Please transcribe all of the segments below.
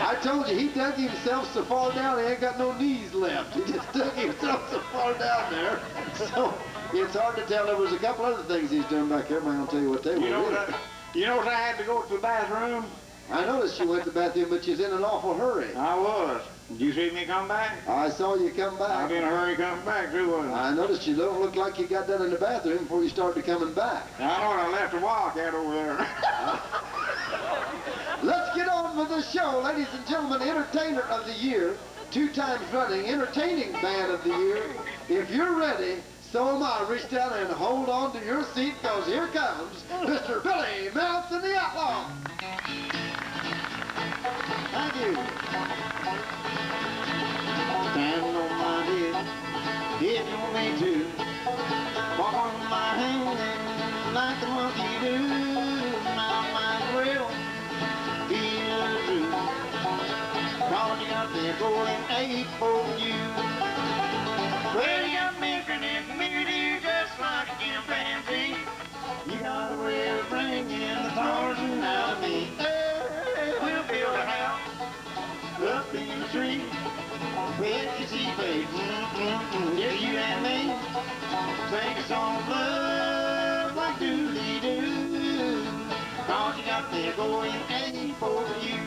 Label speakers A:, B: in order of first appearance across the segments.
A: I told you, he dug himself so far down he ain't got no knees left. He just dug himself so far down there. So it's hard to tell. There was a couple other things he's doing back there, but I'm going to tell you what they were.
B: You know I had to go to the bathroom?
A: I noticed you went to the bathroom, but you was in an awful hurry.
B: I was. Did you see me come back?
A: I saw you come back.
B: I was in a hurry coming back, too, wasn't I?
A: I noticed you don't look like you got done in the bathroom before you started coming back.
B: I know, I left a wildcat over there.
A: Let's get on with the show, ladies and gentlemen. Entertainer of the Year, 2 times running, Entertaining Band of the Year. If you're ready, so am I. Reach down and hold on to your seat, because here comes Mr. Billy Mounce and the Outlaws. Thank you.
B: Stand on my head, if you want me to. Walk on my hand like the monkey do. Now might well feel the truth. Cause you got me going 8 for you. Well, you got me grinning community just like a chimpanzee. You got a way of bringing the Tarzan out of me. We'll build a house up in the tree. With your sea face, just you and me. Sing a song of love like doodly-doo. Cause you got me going 8 for you.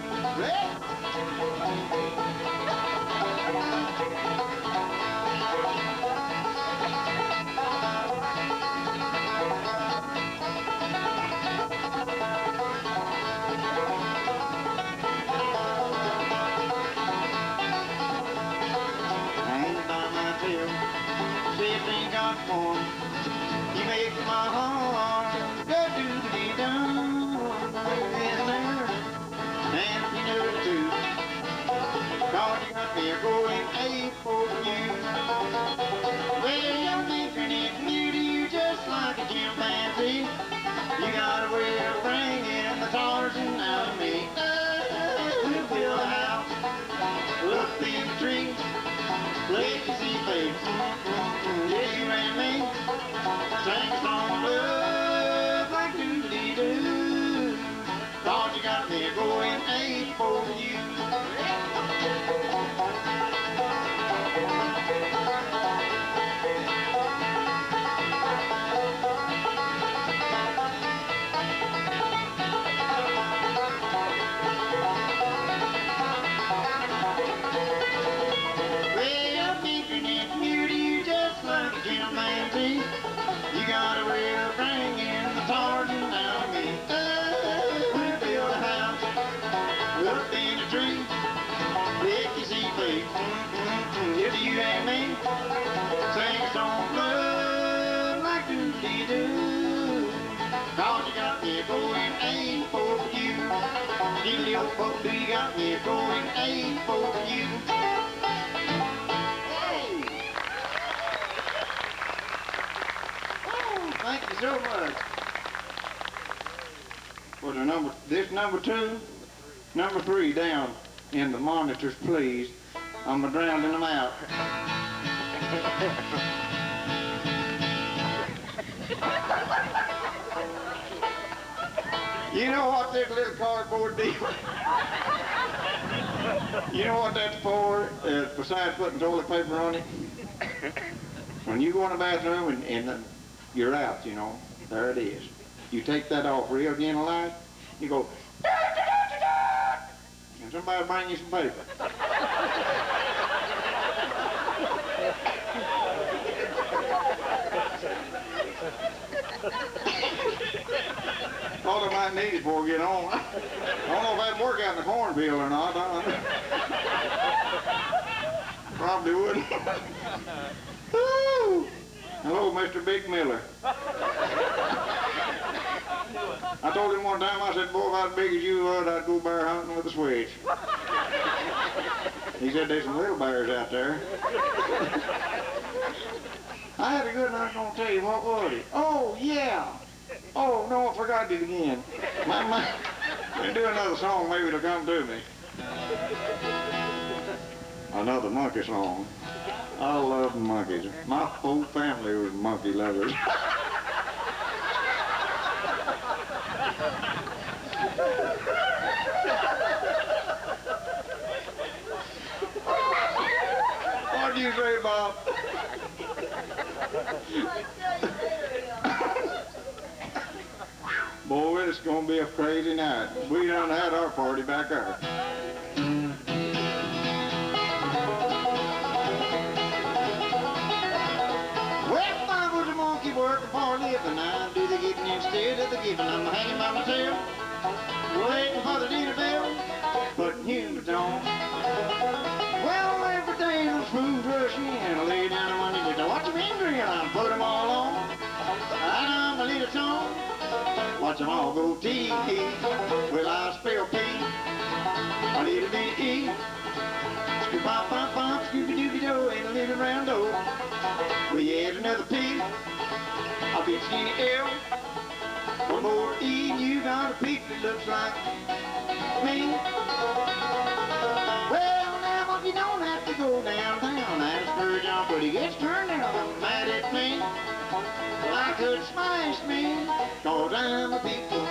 B: You make my heart go doodly-doo. And you know it too. Cause you got me going 8 for you. Well, you're different in beauty, you just like a chimpanzee. You got a way of bringing the Tarzan out of me. We'll build a house up in the tree. Let you see face. Yeah, you and me. Sing a song of love like doodly-doo. Cause you got me going 8 for you. You got a way of bringing the Tarzan out of me. We'll build a house up in a tree. Let you see face. Just you and me. Sing a song of love like doodly-doo. Cause you got me going 8 for you. Diddly-o-po, you got me going 8 for you.
A: Thank you so much.
B: For the this number 2, number 3 down in the monitors, please. I'm drowning them out. You know what this little cardboard deal? You know what that's for? Besides putting toilet paper on it? When you go in the bathroom and you're out, you know, there it is. You take that off real gentle light, you go, da, da, da, da, da, and somebody bring you some paper. All I might need it before we get on. I don't know if that'd work out in the cornfield or not. Probably wouldn't. Woo! Hello, Mr. Big Miller. I told him one time, I said, boy, if I was as big as you was, I'd go bear hunting with a switch. He said, there's some little bears out there. I had a good one I was going to tell you. What was it? Oh, yeah. Oh, no, I forgot it again. We'll do another song, maybe it'll come to me. Another monkey song. I love monkeys. My whole family was monkey lovers. way, Bob. Boy, it's gonna be a crazy night. We done had our party back there. Well, I was a monkey working for a living. I do the getting instead of the giving. I'm hanging by my tail, waiting for the dinner bell, putting humans on. Well, every day the food rush in. I lay down on my knees. Watch them in drill. I put them all on. I done my little song. Watch them all go tee. Well, I spell P, a little bit E. Scoop-bop-bop-bop, Scooby-Dooby-Doo, and a little round O. We add another P, a big skinny L. One more E, and you got a peep that looks like me. Well, now if you don't have to go downtown, ask for John, but he gets turned down, mad at me. I could smash me, 'cause I'm a people.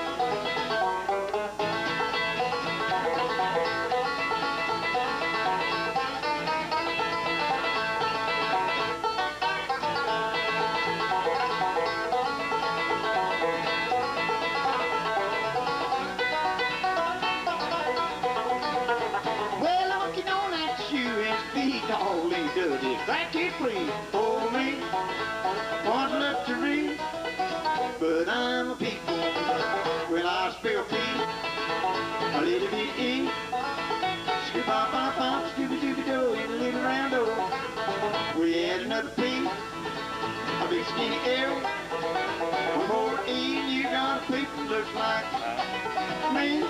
B: Well, I'm looking on that shoe and speed, all he does is crack it free for me. What's left to read? But I'm a people. Well, I spell P, a little bit E. Scoop-bop-bop-bop, Scooby-Dooby-Doo, and a little round O. We add another P, a big skinny L. One more E, and you got a people that looks like me.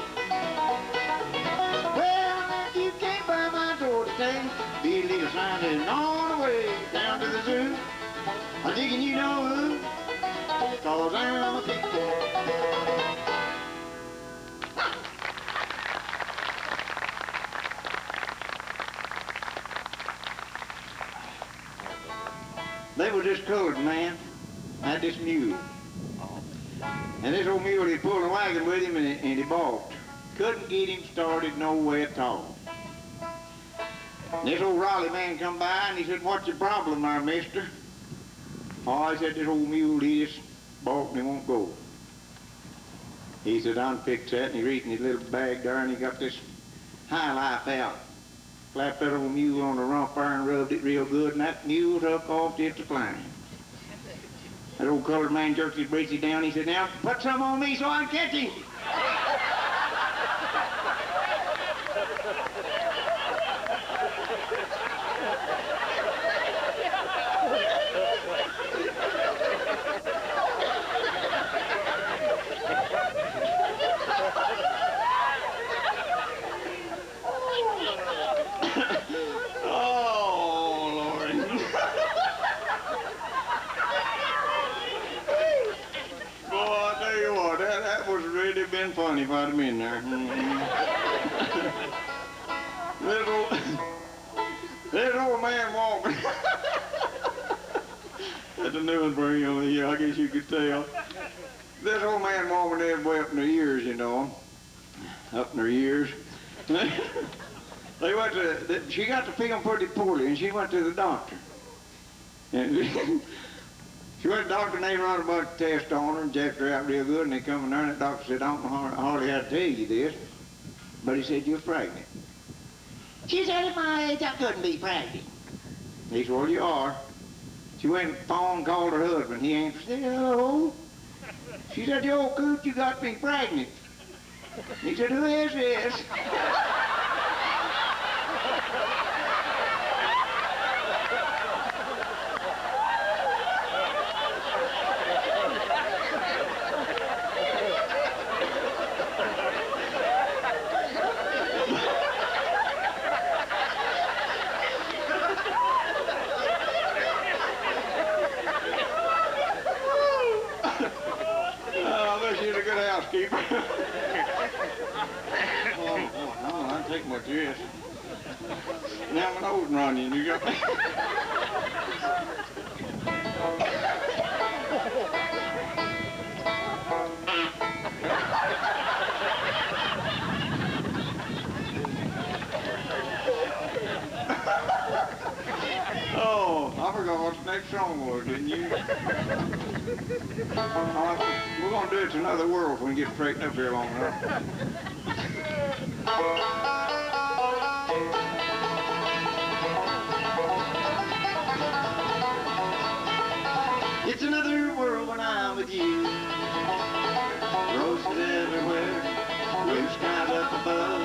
B: Well, if you came by my door today, be a little sign and on the way down to the zoo. I'm digging you know who, 'cause I'm a people. They was this colored man, had this mule. And this old mule, he pulled a wagon with him and he balked. Couldn't get him started no way at all. And this old Raleigh man come by and he said, "What's your problem there, mister?" Oh, I said, "This old mule, he just balked and he won't go." He said, "Unfix that," and he reached in his little bag there and he got this high life out. Slapped that old mule on the rump there and rubbed it real good, and that mule took off just a flying. That old colored man jerked his breeches down. He said, "Now, put some on me so I can catch him." Been funny if I'd have been there. This old man walking. That's a new one for you. Yeah, I guess you could tell. This old man walking everywhere up in their ears, you know. Up in their ears. They went to. She got to feeling pretty poorly, and she went to the doctor. And she went to the doctor and they run a bunch of tests on her and checked her out real good, and they come in there and the doctor said, "I don't know hardly how to tell you this, but he said, you're pregnant." She said, "At my age, I couldn't be pregnant." He said, "Well, you are." She went and phone and called her husband. He answered, said, "Hello." She said, "The old coot, you got me pregnant." He said, "Who is this?" Housekeeper. Oh, I take my dress. Now my nose running. You got me. Oh that song was, didn't you? We're going to do it to another world when we get straightened up here long enough. It's another world when I'm with you. Roses everywhere, blue skies up above.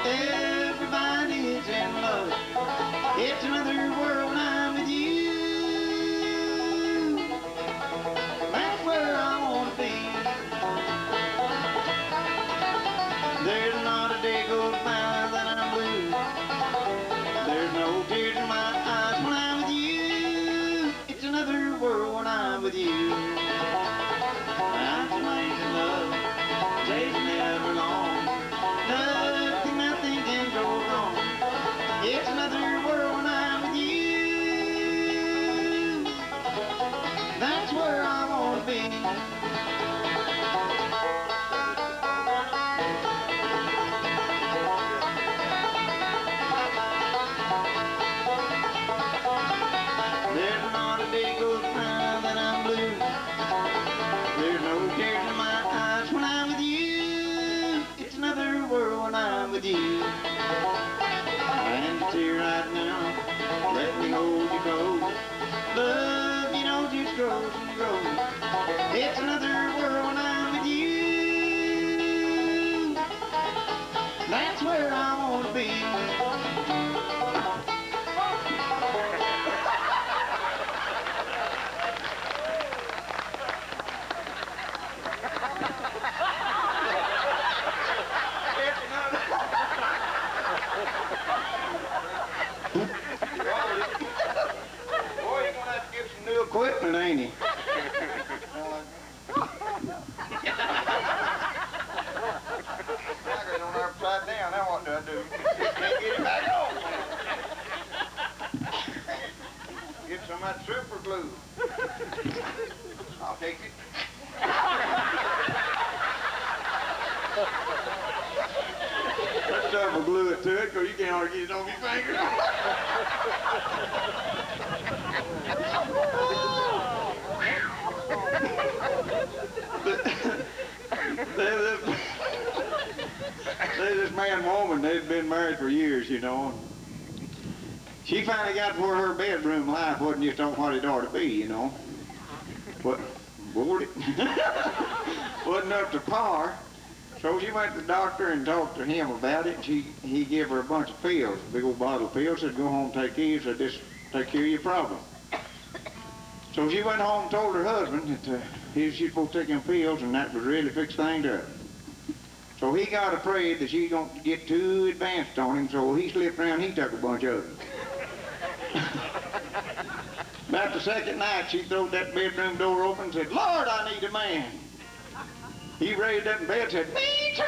B: Everybody's in love. It's another world when I'm with you. That's where I want to be. There's not a day goes by that I'm blue. There's no tears in my eyes when I'm with you. It's another world when I'm with you. I'm playing in love, days never long. Nothing can go wrong. It's another world when I'm with you. That's where I want to be. There's not a day goes by that I'm blue. There's no tears in my eyes when I'm with you. It's another world when I'm with you. And it's here right now. Let me hold you close. Love, you know, just grows and grows. It's another world when I'm with you. That's where I want to be. Boy, you're gonna have to get some new equipment, ain't he? I got it on upside down. Now what do I do? Can't get it back on. Get some of that super glue. I'll take it. That stuff will glue it to it, because you can't hardly get it on your fingers. This man and woman, they'd been married for years, you know. She finally got where her bedroom life wasn't just on what it ought to be, you know. But, bored it. Wasn't up to par. So she went to the doctor and talked to him about it. He gave her a bunch of pills, a big old bottle of pills, said, go home, take these, said, this take care of your problem. So she went home and told her husband that she's supposed to take them pills, and that would really fix things up. So he got afraid that she was going to get too advanced on him, so he slipped around, he took a bunch of them. About the second night, she throwed that bedroom door open and said, Lord, I need a man. He raised up in bed and said, me too.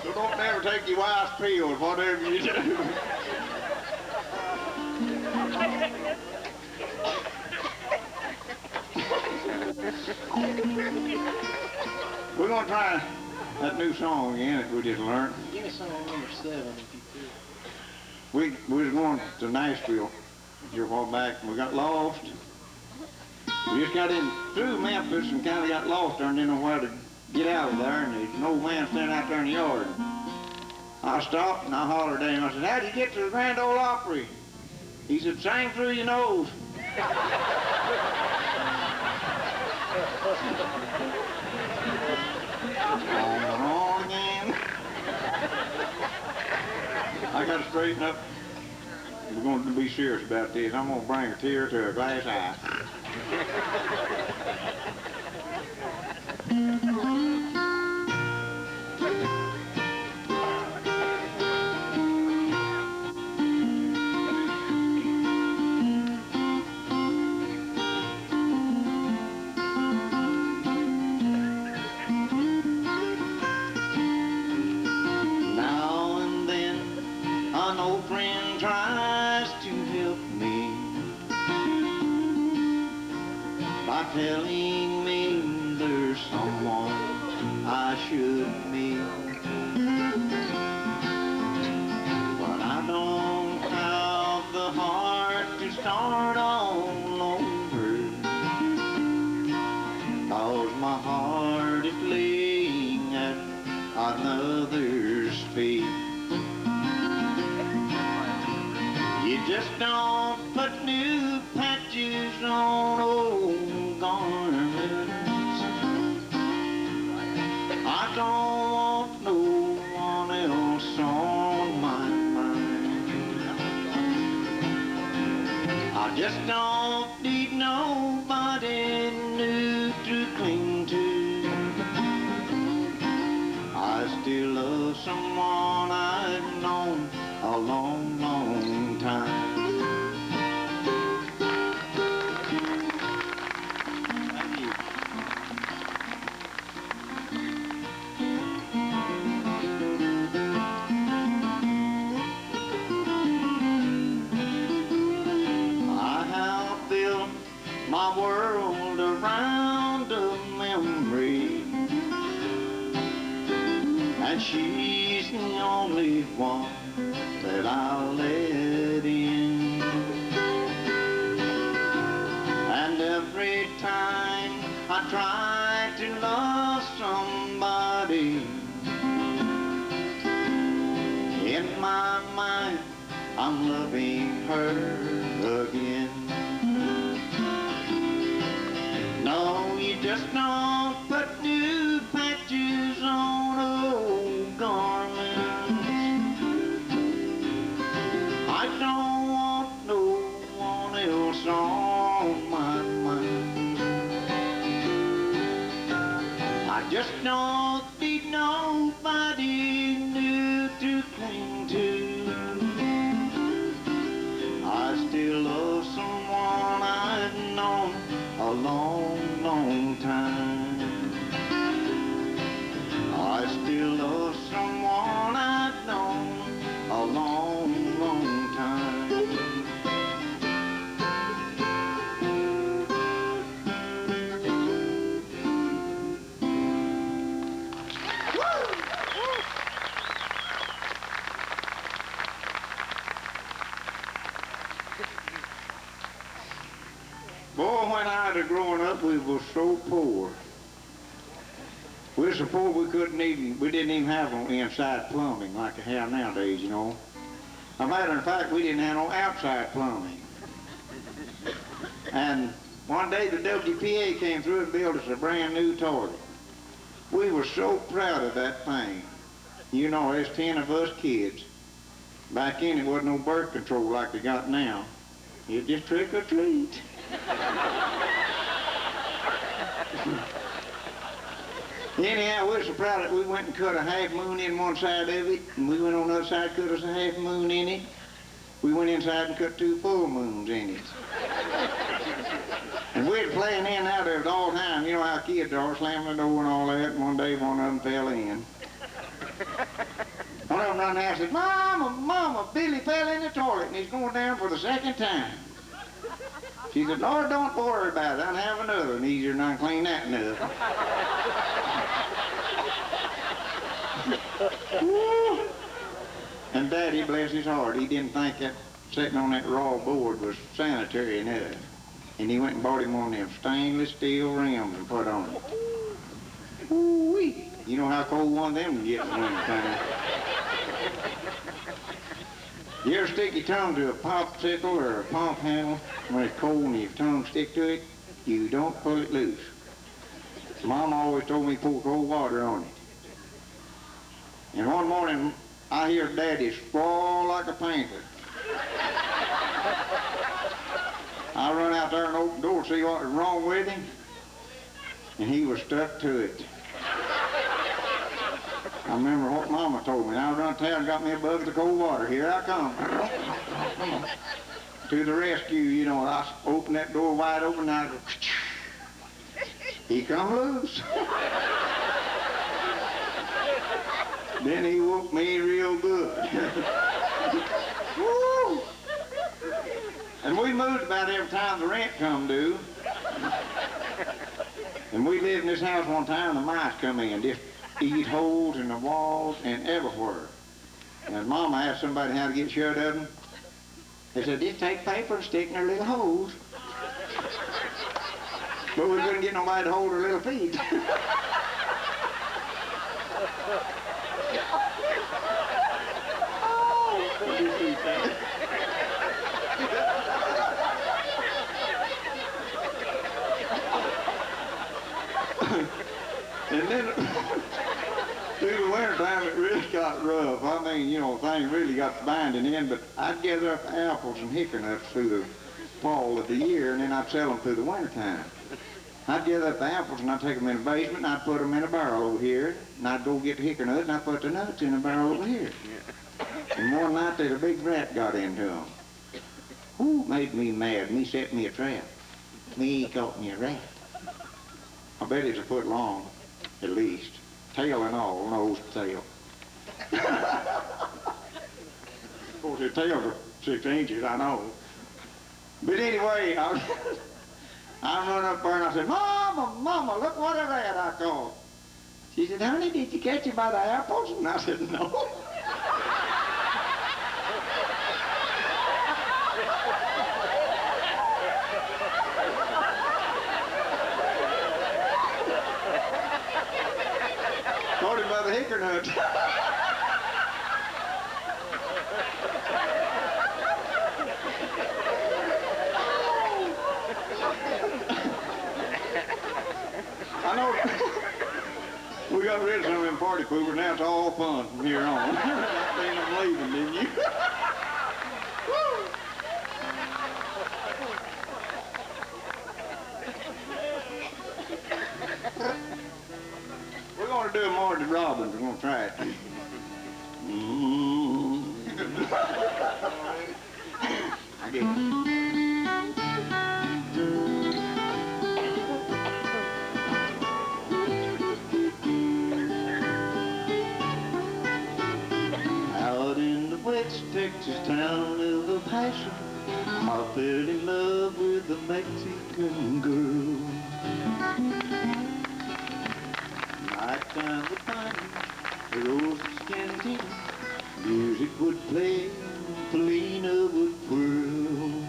B: So don't never take your wife's pills, whatever you do. We're going to try that new song again that we just learned.
C: Give me song number 7 if you could.
B: We was going to Nashville here a while back, and we got lost. We just got in through Memphis and kind of got lost there and didn't know where to get out of there, and there's an old man standing out there in the yard. I stopped and I hollered at him. I said, how'd you get to the Grand Ole Opry? He said, sing through your nose. On again. I got to straighten up. We're going to be serious about this. I'm going to bring a tear to a glass eye. telling me there's someone I should meet. But I don't have the heart to start all over, 'cause my heart is laying at another's feet. You just don't put new patches on old garments. I don't want no one else on my mind. I just don't need nobody new to cling to. I still love someone I've known a long, long time. Thank you. I have built my world around a memory, and she's the only one that I'll let in. And every time I try to love somebody, in my mind I'm loving her again. No, you just don't put new patches on old garments. I don't want no one else on my mind. I just don't need nobody new to cling to. I still love someone I've known a long, long time. I still love someone I've known a long, long time. Boy, when I was growing up, we were so poor. We were so poor we didn't even have no inside plumbing like they have nowadays, you know. As a matter of fact, we didn't have no outside plumbing. And one day the WPA came through and built us a brand new toilet. We were so proud of that thing. You know, there's 10 of us kids. Back then, it wasn't no birth control like they got now. It just trick or treat. Anyhow, we were so proud that we went and cut a half moon in one side of it, and we went on the other side, cut us a half moon in it. We went inside and cut 2 full moons in it. And we'd playing in and out of it all the time. You know how kids are, slamming the door and all that, and one day one of them fell in. One of them run out and said, "Mama, Mama, Billy fell in the toilet and he's going down for the 2nd time." She said, "Lord, don't worry about it. I'll have another one easier than I clean that enough." And Daddy, bless his heart, he didn't think that sitting on that raw board was sanitary enough. And he went and bought him one of them stainless steel rims and put on it. Ooh-wee. You know how cold one of them gets in the wintertime. You ever stick your tongue to a popsicle or a pump handle when it's cold and your tongue stick to it? You don't pull it loose. Mom always told me to pour cold water on it. And one morning, I hear Daddy squall like a panther. I run out there and open the door to see what was wrong with him, and he was stuck to it. I remember what Mama told me. I run to town and got me a bucket of cold water. Here I come. To the rescue, you know. I opened that door wide open and I go, he come loose. Then he whooped me real good. Woo! And we moved about every time the rent come due. And we lived in this house one time, and the mice come in, just eat holes in the walls and everywhere. And Mama asked somebody how to get shut of them. They said, just take paper and stick in their little holes. But we couldn't get nobody to hold their little feet. And then through the winter time, it really got rough. I mean, you know, things really got binding in, but I'd gather up apples and hickory nuts through the fall of the year, and then I'd sell them through the winter time. I'd gather up the apples, and I'd take them in a basement, and I'd put them in a barrel over here, and I'd go get the hickory nuts, and I'd put the nuts in a barrel over here. And one night, there a big rat got into them. Whew, made me mad. Me set me a trap. Me caught me a rat. I bet it's a foot long, at least. Tail and all, nose to tail. Of course, the tails are 6 inches, I know. But anyway, I run up there and I said, Mama, Mama, look what a rat I caught. She said, honey, did you catch it by the apples? And I said, no. Caught him by the hickory nuts. I know we got rid of some of them party poopers, now it's all fun from here on. I think I'm leaving, didn't you? We're going to do a Marty Robbins. We're going to try it. I get it. Out in the West Texas town of El Paso, I fell in love with a Mexican girl. Nighttime would find me, the roses cantina, music would play, Felina would whirl.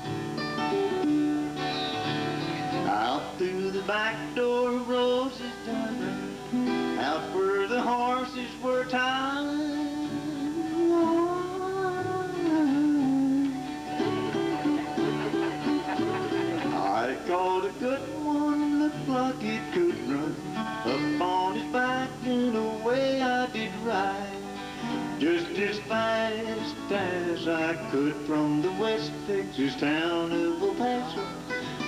B: Out through the back door of Rose's Diner, out where the horses were tied. I called a good one, looked like it could run, up on his back and away I did ride, just as fast as I could from the West Texas town of El Paso,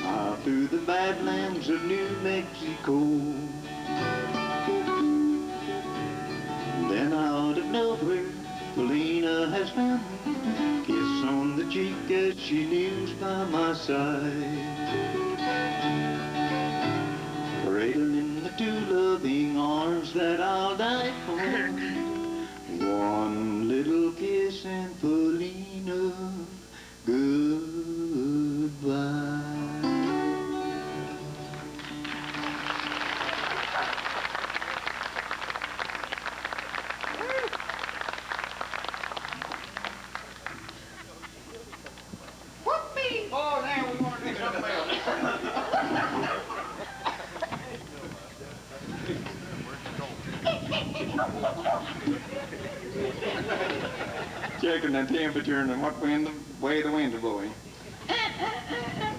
B: out through the badlands of New Mexico. Then out of nowhere, Felina has found me, kiss on the cheek as she kneels by my side, cradling the two loving arms that I'll die for. One little kiss and Felina, goodbye. Oh, now we want to do something else. Checking the temperature and what wind, the way the winds are blowing.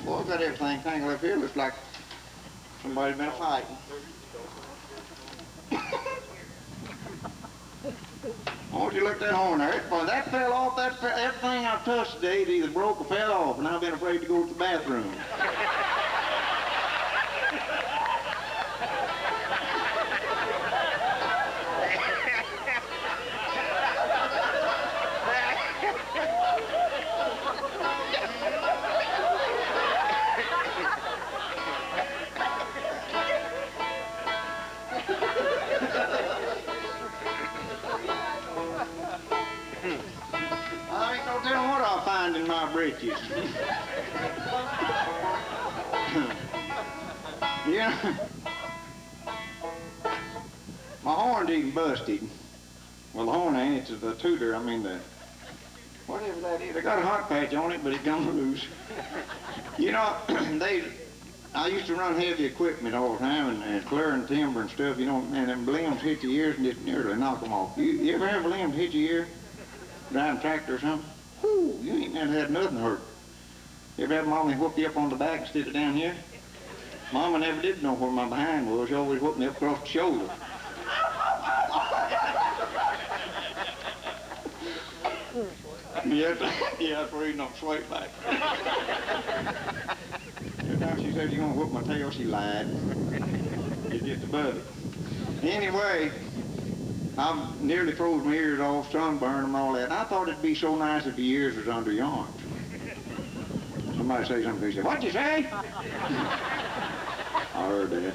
B: Boy, got everything tangled up here. Looks like somebody's been fighting. Oh, you look at that horn there. That fell off. Everything I've touched today either broke or fell off, and I've been afraid to go to the bathroom. In my britches. Yeah. my horn's even busted. Well, the horn ain't, it's the tutor, I mean the, whatever that is. I got a hot patch on it, but it comes loose. You know, I used to run heavy equipment all the time and clearing timber and stuff, you know, and them limbs hit your ears and just nearly knock them off. You ever have a limb hit your ear? Driving a tractor or something? Whoo, you ain't never had nothing hurt. You ever had Mommy whoop you up on the back instead of down here? Mama never did know where my behind was. She always whooped me up across the shoulder. Yeah, that's where you don't sweat back. Every time she said, "You're gonna whoop my tail," she lied. It's just above it. Anyway, I've nearly froze my ears off, sunburn and all that. And I thought it'd be so nice if the ears was under your arms. Somebody say something, he said, "What'd you say?" I heard that.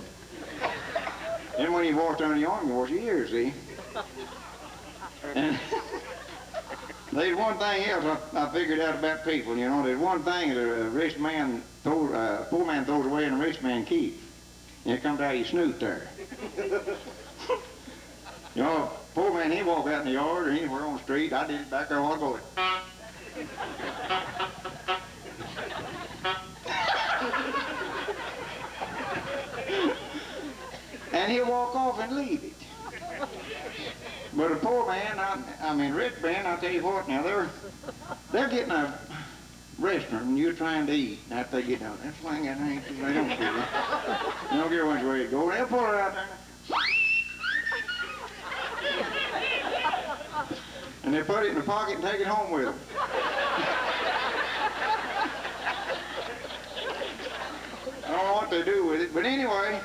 B: Then when you wash down your arm, you wash your ears, see? And there's one thing else I figured out about people, you know. There's one thing that a rich man throws, poor man throws away and a rich man keeps. And it comes out of your snoot there. You know, poor man, he walk out in the yard or anywhere on the street. I did it back there a while ago. And he'll walk off and leave it. But a poor man, I mean rich man, I'll tell you what, now they're getting a restaurant and you're trying to eat. And after they get down, that's why that ain't, they don't care. They don't care which way it goes. They'll pull it out there. And they put it in the pocket and take it home with them. I don't know what they do with it, but anyway,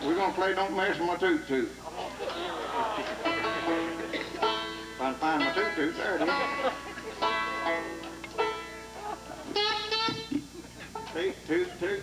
B: we're gonna play Don't Mess With My TuTU. If I can find my TuTU, there it is. See, toot, toot.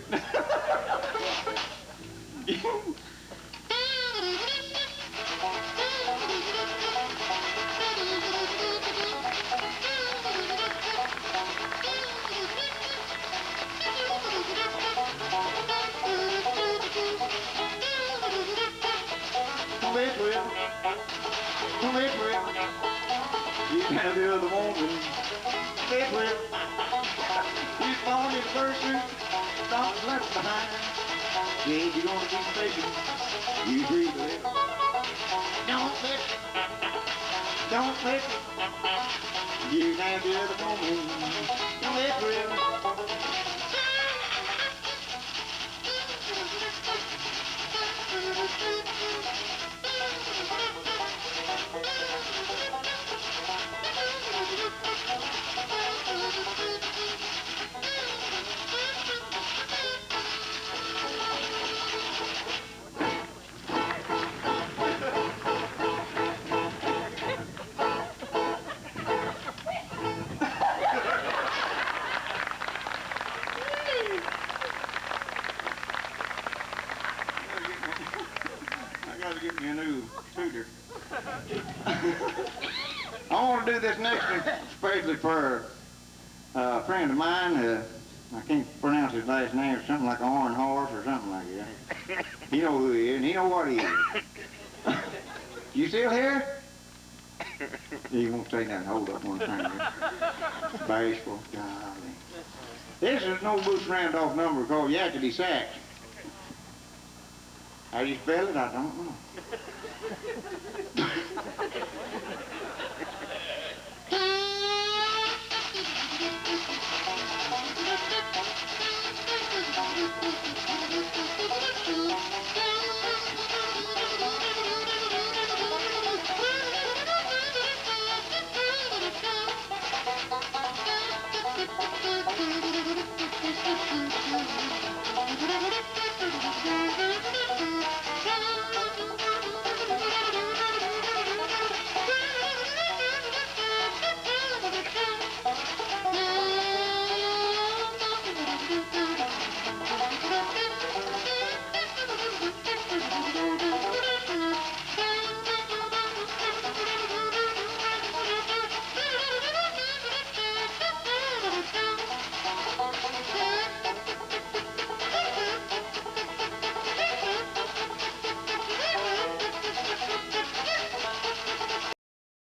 B: You can the other woman. Stay with. You spawned his pursuit. Stop left behind. Yeah, you're gonna be special. You agree with it. Don't let it. Don't let it. You can the other woman. Stay with. Get me a new tutor. I want to do this next one especially for a friend of mine. I can't pronounce his last name. It's something like an orange horse or something like that. He know who he is and he know what he is. You still here? He won't say nothing. Hold up one finger. Bashful. Golly. This is no Boots Randolph number called Yakety Sax. How do you spell it? I don't know.